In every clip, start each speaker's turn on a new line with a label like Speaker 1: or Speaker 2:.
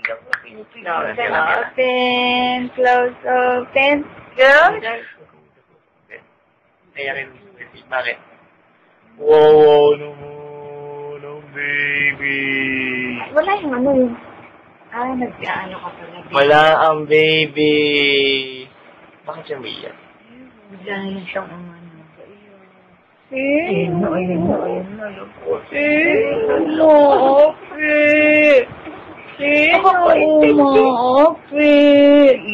Speaker 1: Close, open, close, open, close.
Speaker 2: Kaya rin, bakit? Wow, naman, ang baby.
Speaker 1: Wala yung ano yun. Nag-ano ka pala.
Speaker 2: Wala ang baby. Bakit siya umiiyak?
Speaker 1: Bigla na lang siyang umano.
Speaker 2: Ayun na.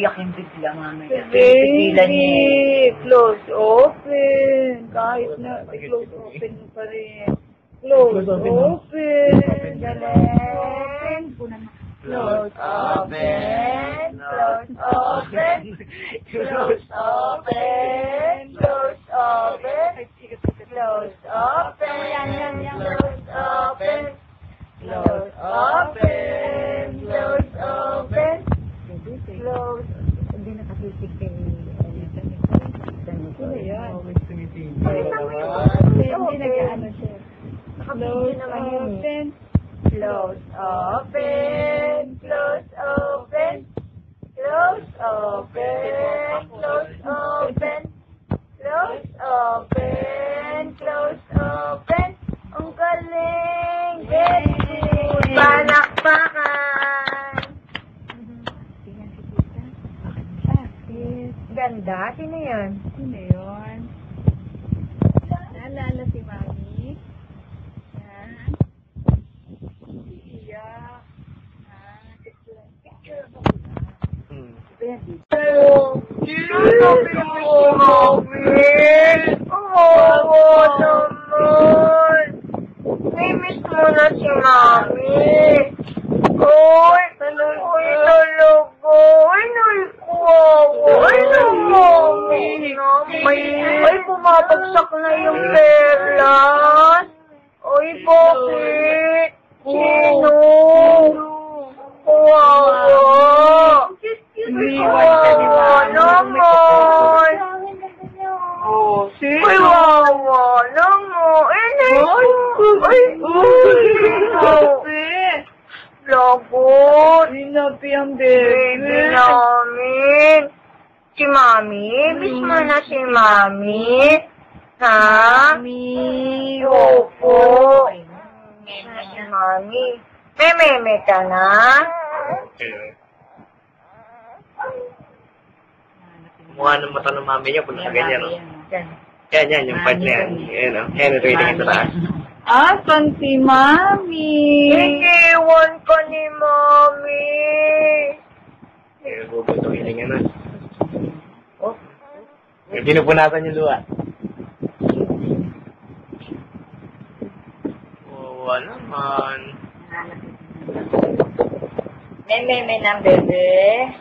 Speaker 1: Iyak yung bigla mamaya. Baby, close open. Kahit na, close open mo pa rin. Close open. Galing. Close open. Close open. Close open. Close open. Close open. Close open. Close open. Close open. Close. Hindi nakatitig kay ano yan? Hindi nag-ano siya. Close open. Close open. Close open. Close open. Close open. Close open. Close open. Ang galing! Very good! Palakpakan! Tingnan si Tita. Ganda. Sino yun? Sino yun? Naalala si Mami. Yan. Iyak. Picture mo ba? Ito yan dito.
Speaker 3: Sabi mo, Mami. Oo naman. Namiss mo na si Mami. Uy, talaga. Ay, naikuwawa. Ay, na, Mami. Ay, bumabagsak na yung perlas. Ay, bakit? Sino? Kawawa. Kawawa naman. Ay, wawa naman. Lagot.
Speaker 1: Sinabi ang baby.
Speaker 3: Baby namin. Si Mami? Miss mo na si Mami? Ha?
Speaker 1: Mami.
Speaker 3: Opo. Si Mami. May meme ka na?
Speaker 2: Mukha ng mata ng mami niya kung nasa ganyan, no?
Speaker 1: Yan.
Speaker 2: Yan, yung part na yan. Yan, no? Yan, ito yung sa taas.
Speaker 1: Asan si Mami?
Speaker 3: Iniwan ka ni Mami.
Speaker 2: Yan, bubutong hiling yan, no? Oh. Yung pinupunatan yung luwa. Oo, naman.
Speaker 1: May meme ng bebe.